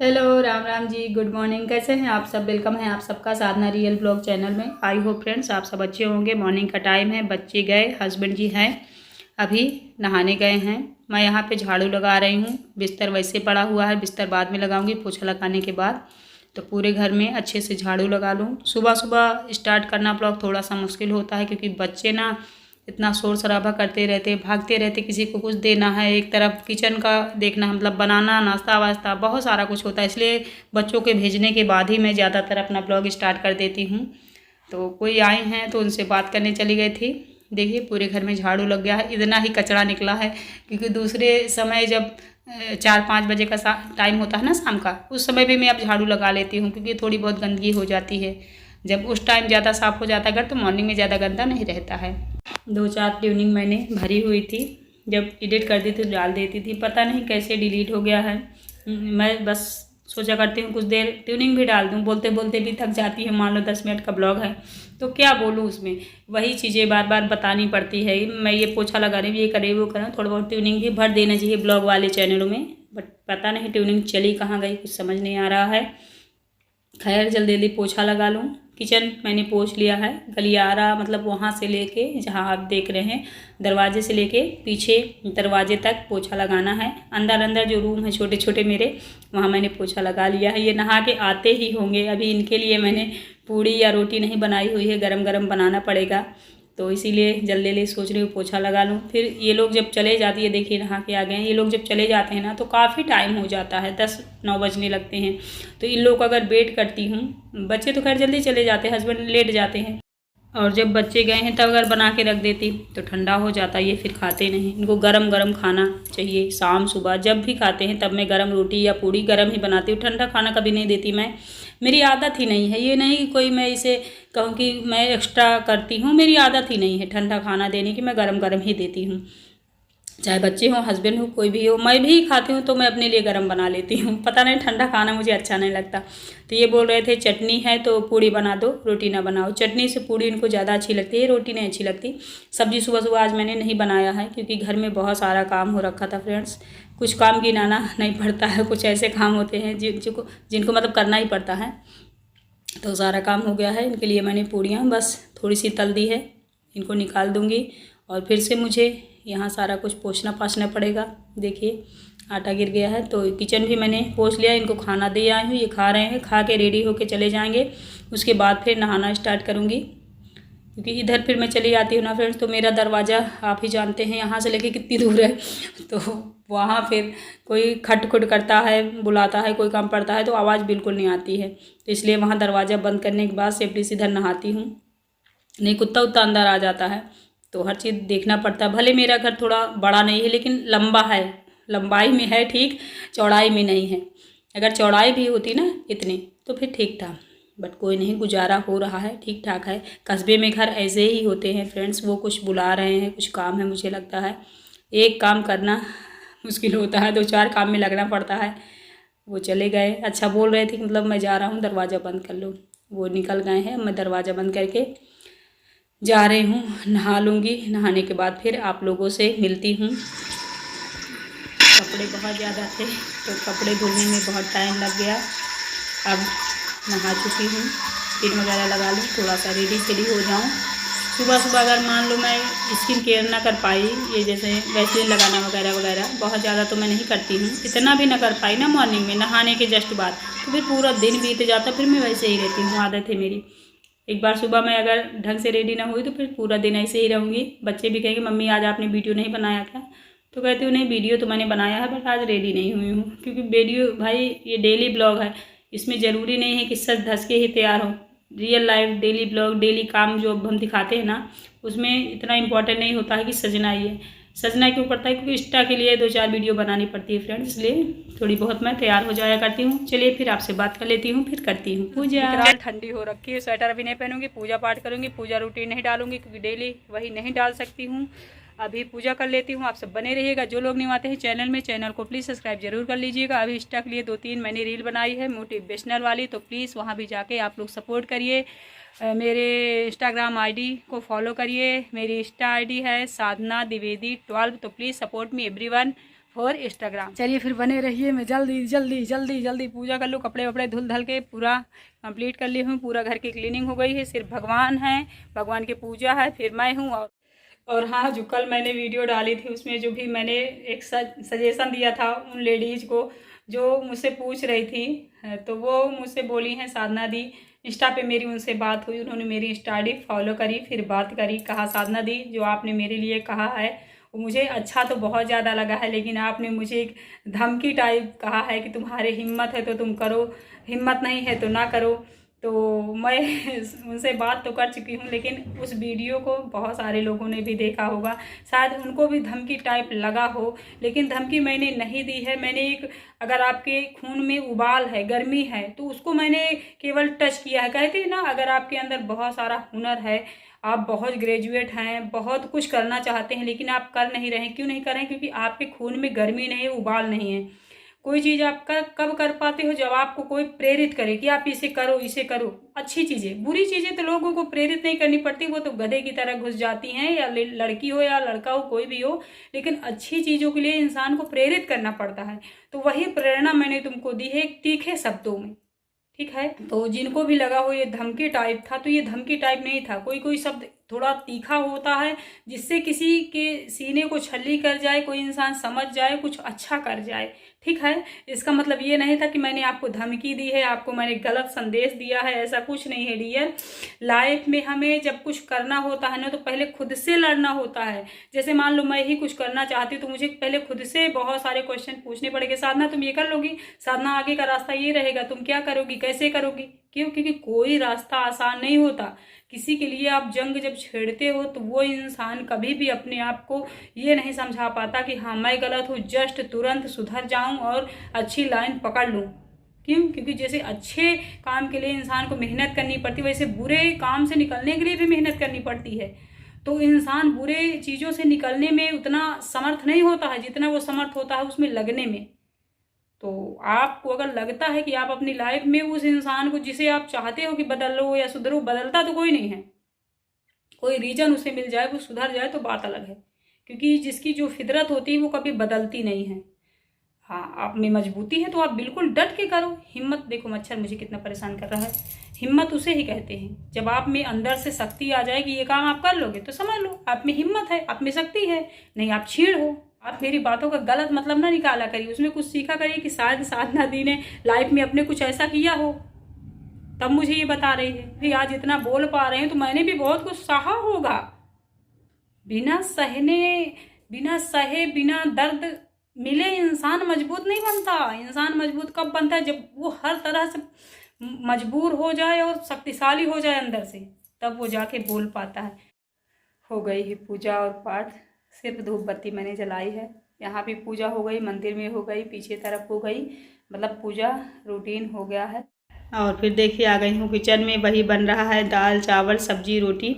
Hello, Ram Ram ji. Good morning. कैसे हैं आप सब? वेलकम है आप सबका साधना रियल ब्लॉग चैनल में। आई होप फ्रेंड्स आप सब अच्छे होंगे। मॉर्निंग का टाइम है, बच्चे गए, हस्बैंड जी हैं अभी नहाने गए हैं। मैं यहाँ पे झाड़ू लगा रही हूँ। बिस्तर वैसे पड़ा हुआ है, बिस्तर बाद में लगाऊंगी पोछा लगाने के बाद। तो पूरे घर में अच्छे से झाड़ू लगा लूँ। सुबह सुबह स्टार्ट करना ब्लॉग थोड़ा सा मुश्किल होता है, क्योंकि बच्चे ना इतना शोर शराबा करते रहते, भागते रहते, किसी को कुछ देना है, एक तरफ किचन का देखना है, मतलब बनाना, नाश्ता वास्ता, बहुत सारा कुछ होता है। इसलिए बच्चों के भेजने के बाद ही मैं ज़्यादातर अपना ब्लॉग स्टार्ट कर देती हूँ। तो कोई आए हैं तो उनसे बात करने चली गई थी। देखिए पूरे घर में झाड़ू लग गया है, इतना ही कचरा निकला है। क्योंकि दूसरे समय जब 4-5 बजे का टाइम होता है ना शाम का, उस समय भी मैं अब झाड़ू लगा लेती हूँ, क्योंकि थोड़ी बहुत गंदगी हो जाती है। जब उस टाइम ज़्यादा साफ़ हो जाता है घर, तो मॉर्निंग में ज़्यादा गंदा नहीं रहता है। 2-4 ट्यूनिंग मैंने भरी हुई थी, जब एडिट करती थी डाल देती थी, पता नहीं कैसे डिलीट हो गया है। मैं बस सोचा करती हूँ कुछ देर ट्यूनिंग भी डाल दूँ, बोलते बोलते भी थक जाती है। मान लो 10 मिनट का ब्लॉग है तो क्या बोलूँ, उसमें वही चीज़ें बार बार बतानी पड़ती है। मैं ये पोछा लगा रही हूँ, ये करे वो करें, थोड़ा बहुत ट्यूनिंग भी भर देना चाहिए ब्लॉग वाले चैनलों में। बट पता नहीं ट्यूनिंग चली कहाँ गई, कुछ समझ नहीं आ रहा है। खैर जल्दी जल्दी पोछा लगा लूँ। किचन मैंने पोछ लिया है, गलियारा मतलब वहाँ से लेके जहाँ आप देख रहे हैं दरवाजे से लेके पीछे दरवाजे तक पोछा लगाना है। अंदर अंदर जो रूम है छोटे छोटे मेरे, वहाँ मैंने पोछा लगा लिया है। ये नहा के आते ही होंगे, अभी इनके लिए मैंने पूड़ी या रोटी नहीं बनाई हुई है, गरम गरम बनाना पड़ेगा। तो इसीलिए जल्दी जल्दी सोच रही हूँ पोछा लगा लूँ। फिर ये लोग जब चले जाती है, देखिए नहा के आ गए हैं, ये लोग जब चले जाते हैं ना तो काफ़ी टाइम हो जाता है, 10-9 बजने लगते हैं। तो इन लोग को अगर वेट करती हूँ, बच्चे तो खैर जल्दी चले जाते हैं, हस्बैंड लेट जाते हैं। और जब बच्चे गए हैं तब अगर बना के रख देती तो ठंडा हो जाता, ये फिर खाते नहीं। इनको गरम गरम खाना चाहिए। शाम सुबह जब भी खाते हैं तब मैं गरम रोटी या पूड़ी गरम ही बनाती हूँ, ठंडा खाना कभी नहीं देती मैं। मेरी आदत ही नहीं है, ये नहीं कि कोई मैं इसे कहूँ कि मैं एक्स्ट्रा करती हूँ, मेरी आदत ही नहीं है ठंडा खाना देने की, मैं गरम गरम ही देती हूँ। चाहे बच्चे हों, हस्बैंड हो, कोई भी हो, मैं भी खाती हूँ तो मैं अपने लिए गरम बना लेती हूँ। पता नहीं ठंडा खाना मुझे अच्छा नहीं लगता। तो ये बोल रहे थे चटनी है तो पूड़ी बना दो, रोटी ना बनाओ। चटनी से पूड़ी इनको ज़्यादा अच्छी लगती है, रोटी नहीं अच्छी लगती। सब्जी सुबह सुबह आज मैंने नहीं बनाया है, क्योंकि घर में बहुत सारा काम हो रखा था फ्रेंड्स। कुछ काम गिनाना नहीं पड़ता है, कुछ ऐसे काम होते हैं जिनको मतलब करना ही पड़ता है। तो सारा काम हो गया है। इनके लिए मैंने पूड़ियाँ बस थोड़ी सी तल दी है, इनको निकाल दूँगी। और फिर से मुझे यहाँ सारा कुछ पोंछना पाछना पड़ेगा। देखिए आटा गिर गया है, तो किचन भी मैंने पोंछ लिया। इनको खाना दे आई हूँ, ये खा रहे हैं, खा के रेडी होके चले जाएंगे। उसके बाद फिर नहाना स्टार्ट करूँगी, क्योंकि इधर फिर मैं चली जाती हूँ ना फ्रेंड्स, तो मेरा दरवाज़ा आप ही जानते हैं यहाँ से लेके कितनी दूर है। तो वहाँ फिर कोई खट खुट करता है, बुलाता है, कोई काम पड़ता है तो आवाज़ बिल्कुल नहीं आती है। तो इसलिए वहाँ दरवाज़ा बंद करने के बाद सेफ्टी से इधर नहाती हूँ, नहीं कुत्ता उत्ता अंदर आ जाता है। तो हर चीज़ देखना पड़ता है। भले मेरा घर थोड़ा बड़ा नहीं है, लेकिन लंबा है, लंबाई में है ठीक, चौड़ाई में नहीं है। अगर चौड़ाई भी होती ना इतनी तो फिर ठीक था, बट कोई नहीं, गुजारा हो रहा है, ठीक ठाक है। कस्बे में घर ऐसे ही होते हैं फ्रेंड्स, वो कुछ बुला रहे हैं, कुछ काम है, मुझे लगता है एक काम करना मुश्किल होता है, 2-4 काम में लगना पड़ता है। वो चले गए, अच्छा बोल रहे थे कि मतलब मैं जा रहा हूँ दरवाज़ा बंद कर लो, वो निकल गए हैं। मैं दरवाज़ा बंद करके जा रही हूँ, नहा लूँगी। नहाने के बाद फिर आप लोगों से मिलती हूँ। कपड़े बहुत ज़्यादा थे तो कपड़े धुलने में बहुत टाइम लग गया। अब नहा चुकी हूँ, क्रीम वगैरह लगा लूँ, थोड़ा सा रेडी सेडी हो जाऊँ। सुबह सुबह अगर मान लो मैं स्किन केयर ना कर पाई, ये जैसे वैसलीन लगाना वगैरह वगैरह, बहुत ज़्यादा तो मैं नहीं करती हूँ, इतना भी ना कर पाई ना मॉर्निंग में नहाने के जस्ट बाद, तो फिर पूरा दिन बीत जाता, फिर मैं वैसे ही रहती हूँ, आदत है मेरी। एक बार सुबह मैं अगर ढंग से रेडी ना हुई तो फिर पूरा दिन ऐसे ही रहूँगी। बच्चे भी कहेंगे मम्मी आज आपने वीडियो नहीं बनाया क्या, तो कहती हूँ नहीं वीडियो तो मैंने बनाया है, बट आज रेडी नहीं हुई हूँ, क्योंकि वीडियो भाई ये डेली ब्लॉग है, इसमें ज़रूरी नहीं है कि सच धस के ही तैयार हो। Real life daily blog, daily काम जो हम दिखाते हैं ना, उसमें इतना इम्पोर्टेंट नहीं होता है कि सजना ही है। सजना क्यों पड़ता है, क्योंकि इंस्टा के लिए 2-4 वीडियो बनानी पड़ती है फ्रेंड्स, इसलिए थोड़ी बहुत मैं तैयार हो जाया करती हूँ। चलिए फिर आपसे बात कर लेती हूँ, फिर करती हूँ पूजा। ठंडी हो रखी है, स्वेटर अभी नहीं पहनूंगी, पूजा पाठ करूँगी, पूजा रूटीन नहीं डालूंगी, क्योंकि डेली वही नहीं डाल सकती हूँ। अभी पूजा कर लेती हूँ। आप सब बने रहिएगा, जो लोग नहीं आते हैं चैनल में, चैनल को प्लीज़ सब्सक्राइब जरूर कर लीजिएगा। अभी इंस्टा के लिए 2-3 मैंने रील बनाई है मोटिवेशनल वाली, तो प्लीज़ वहाँ भी जाके आप लोग सपोर्ट करिए। मेरे इंस्टाग्राम आईडी को फॉलो करिए। मेरी इंस्टा आईडी है साधना द्विवेदी 12, तो प्लीज़ सपोर्ट मी एवरीवन और इंस्टाग्राम। चलिए फिर बने रहिए, मैं जल्दी जल्दी जल्दी जल्दी पूजा कर लूँ, कपड़े वपड़े धुल धल के पूरा कंप्लीट कर ली हूँ। पूरा घर की क्लीनिंग हो गई है, सिर्फ भगवान है, भगवान की पूजा है, फिर मैं हूँ। और हाँ, जो कल मैंने वीडियो डाली थी उसमें जो भी मैंने एक सजेशन दिया था उन लेडीज़ को जो मुझसे पूछ रही थी, तो वो मुझसे बोली हैं साधना दी, इंस्टा पे मेरी उनसे बात हुई, उन्होंने मेरी इंस्टा आईडी फॉलो करी, फिर बात करी। कहा साधना दी जो आपने मेरे लिए कहा है वो मुझे अच्छा तो बहुत ज़्यादा लगा है, लेकिन आपने मुझे एक धमकी टाइप कहा है कि तुम्हारे हिम्मत है तो तुम करो, हिम्मत नहीं है तो ना करो। तो मैं उनसे बात तो कर चुकी हूँ, लेकिन उस वीडियो को बहुत सारे लोगों ने भी देखा होगा, शायद उनको भी धमकी टाइप लगा हो, लेकिन धमकी मैंने नहीं दी है। मैंने एक, अगर आपके खून में उबाल है, गर्मी है, तो उसको मैंने केवल टच किया है। कहते हैं ना, अगर आपके अंदर बहुत सारा हुनर है, आप बहुत ग्रेजुएट हैं, बहुत कुछ करना चाहते हैं, लेकिन आप कर नहीं रहे हैं। क्यों नहीं कर रहे हैं? क्योंकि आपके खून में गर्मी नहीं है, उबाल नहीं है। कोई चीज़ आप कब कर पाते हो? जब आपको कोई प्रेरित करे कि आप इसे करो, इसे करो। अच्छी चीज़ें, बुरी चीज़ें तो लोगों को प्रेरित नहीं करनी पड़ती, वो तो गधे की तरह घुस जाती हैं, या लड़की हो या लड़का हो, कोई भी हो, लेकिन अच्छी चीज़ों के लिए इंसान को प्रेरित करना पड़ता है। तो वही प्रेरणा मैंने तुमको दी है, तीखे शब्दों में, ठीक है। तो जिनको भी लगा हो ये धमकी टाइप था, तो ये धमकी टाइप नहीं था। कोई कोई शब्द थोड़ा तीखा होता है, जिससे किसी के सीने को छल्ली कर जाए, कोई इंसान समझ जाए, कुछ अच्छा कर जाए, ठीक है। इसका मतलब ये नहीं था कि मैंने आपको धमकी दी है, आपको मैंने गलत संदेश दिया है, ऐसा कुछ नहीं है डियर। लाइफ में हमें जब कुछ करना होता है ना, तो पहले खुद से लड़ना होता है। जैसे मान लो मैं ही कुछ करना चाहती हूँ, तो मुझे पहले खुद से बहुत सारे क्वेश्चन पूछने पड़ेंगे। साधना तुम ये कर लोगी? साधना आगे का रास्ता ये रहेगा, तुम क्या करोगी, कैसे करोगी? क्यों? क्योंकि कोई रास्ता आसान नहीं होता। किसी के लिए आप जंग जब छेड़ते हो, तो वो इंसान कभी भी अपने आप को ये नहीं समझा पाता कि हाँ मैं गलत हूँ, जस्ट तुरंत सुधर जाऊं और अच्छी लाइन पकड़ लूं। क्यों? क्योंकि जैसे अच्छे काम के लिए इंसान को मेहनत करनी पड़ती है, वैसे बुरे काम से निकलने के लिए भी मेहनत करनी पड़ती है। तो इंसान बुरे चीज़ों से निकलने में उतना समर्थ नहीं होता है जितना वो समर्थ होता है उसमें लगने में। तो आपको अगर लगता है कि आप अपनी लाइफ में उस इंसान को जिसे आप चाहते हो कि बदलो या सुधरो, बदलता तो कोई नहीं है, कोई रीजन उसे मिल जाए वो सुधर जाए तो बात अलग है, क्योंकि जिसकी जो फितरत होती है वो कभी बदलती नहीं है। हाँ, आप में मजबूती है तो आप बिल्कुल डट के करो। हिम्मत, देखो मच्छर मुझे कितना परेशान कर रहा है, हिम्मत उसे ही कहते हैं जब आप में अंदर से शक्ति आ जाए कि ये काम आप कर लोगे, तो समझ लो आप में हिम्मत है, आप में शक्ति है। नहीं, आप छीड़ हो। आप मेरी बातों का गलत मतलब ना निकाला करिए, उसमें कुछ सीखा करिए कि शायद साधना दी ने लाइफ में अपने कुछ ऐसा किया हो, तब मुझे ये बता रही है। भी आज इतना बोल पा रहे हैं तो मैंने भी बहुत कुछ सहा होगा। बिना सहे बिना दर्द मिले इंसान मजबूत नहीं बनता। इंसान मजबूत कब बनता है? जब वो हर तरह से मजबूर हो जाए और शक्तिशाली हो जाए अंदर से, तब वो जाके बोल पाता है। हो गई है पूजा और पाठ, सिर्फ धूप बत्ती मैंने जलाई है। यहाँ भी पूजा हो गई, मंदिर में हो गई, पीछे तरफ हो गई, मतलब पूजा रूटीन हो गया है। और फिर देखिए आ गई हूँ किचन में, वही बन रहा है, दाल चावल सब्जी रोटी।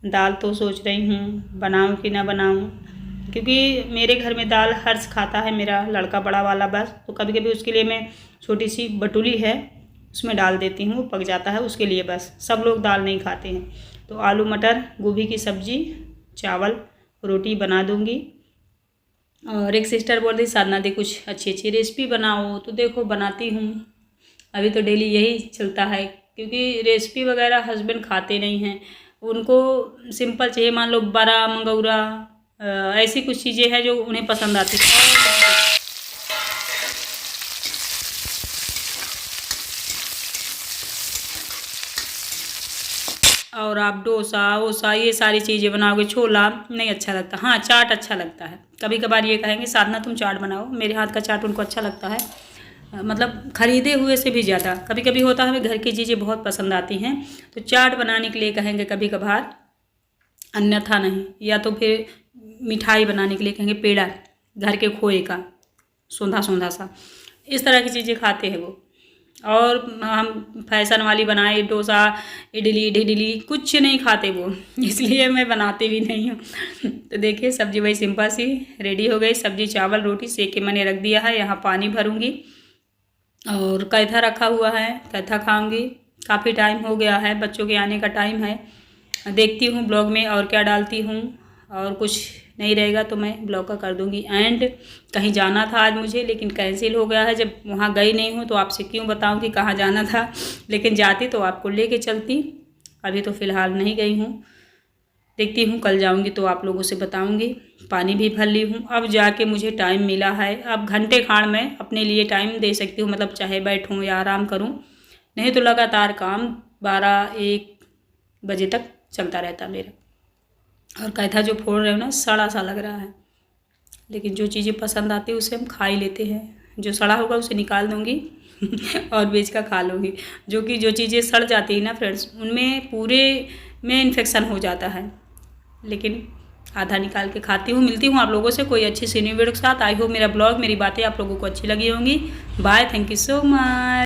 दाल तो सोच रही हूँ बनाऊँ कि ना बनाऊँ, क्योंकि मेरे घर में दाल हर्ष खाता है, मेरा लड़का बड़ा वाला बस। तो कभी कभी उसके लिए मैं छोटी सी बटुली है उसमें डाल देती हूँ, पक जाता है उसके लिए बस। सब लोग दाल नहीं खाते हैं। तो आलू मटर गोभी की सब्जी, चावल, रोटी बना दूँगी। और एक सिस्टर बोल रही साधना दी कुछ अच्छी अच्छी रेसिपी बनाओ, तो देखो बनाती हूँ। अभी तो डेली यही चलता है, क्योंकि रेसिपी वगैरह हस्बैंड खाते नहीं हैं, उनको सिंपल चाहिए। मान लो बड़ा मंगौरा, ऐसी कुछ चीज़ें हैं जो उन्हें पसंद आती हैं। और आप डोसा वोसा ये सारी चीज़ें बनाओगे, छोला नहीं अच्छा लगता। हाँ, चाट अच्छा लगता है। कभी कभार ये कहेंगे साधना तुम चाट बनाओ, मेरे हाथ का चाट उनको अच्छा लगता है, मतलब खरीदे हुए से भी ज़्यादा। कभी कभी होता है घर की चीज़ें बहुत पसंद आती हैं, तो चाट बनाने के लिए कहेंगे कभी कभार, अन्यथा नहीं। या तो फिर मिठाई बनाने के लिए कहेंगे पेड़ा, घर के खोए का सौंधा सौंधा सा, इस तरह की चीज़ें खाते हैं वो। और हम फैशन वाली बनाए डोसा इडली ढिडली कुछ नहीं खाते वो, इसलिए मैं बनाती भी नहीं हूँ। तो देखिए सब्जी वही सिंपल सी रेडी हो गई, सब्जी चावल रोटी सेक के मैंने रख दिया है। यहाँ पानी भरूँगी और कैथा रखा हुआ है, कैथा खाऊँगी। काफ़ी टाइम हो गया है, बच्चों के आने का टाइम है। देखती हूँ ब्लॉग में और क्या डालती हूँ, और कुछ नहीं रहेगा तो मैं ब्लॉग का कर दूँगी एंड। कहीं जाना था आज मुझे, लेकिन कैंसिल हो गया है। जब वहाँ गई नहीं हूँ तो आपसे क्यों बताऊँ कि कहाँ जाना था, लेकिन जाती तो आपको लेके चलती। अभी तो फ़िलहाल नहीं गई हूँ, देखती हूँ कल जाऊँगी तो आप लोगों से बताऊँगी। पानी भी भर ली हूँ। अब जाके मुझे टाइम मिला है, अब घंटे खाड़ में अपने लिए टाइम दे सकती हूँ, मतलब चाहे बैठूँ या आराम करूँ, नहीं तो लगातार काम 12-1 बजे तक चलता रहता मेरा। और कैथा जो फोड़ रहे हो ना, सड़ा सा लग रहा है, लेकिन जो चीज़ें पसंद आती है उसे हम खा ही लेते हैं। जो सड़ा होगा उसे निकाल दूँगी और बेच कर खा लूँगी। जो चीज़ें सड़ जाती है ना फ्रेंड्स, उनमें पूरे में इन्फेक्शन हो जाता है, लेकिन आधा निकाल के खाती हूँ। मिलती हूँ आप लोगों से कोई अच्छी सी न्यू वीडियो के साथ। आई होप मेरा ब्लॉग, मेरी बातें आप लोगों को अच्छी लगी होंगी। Bye, thank you so much.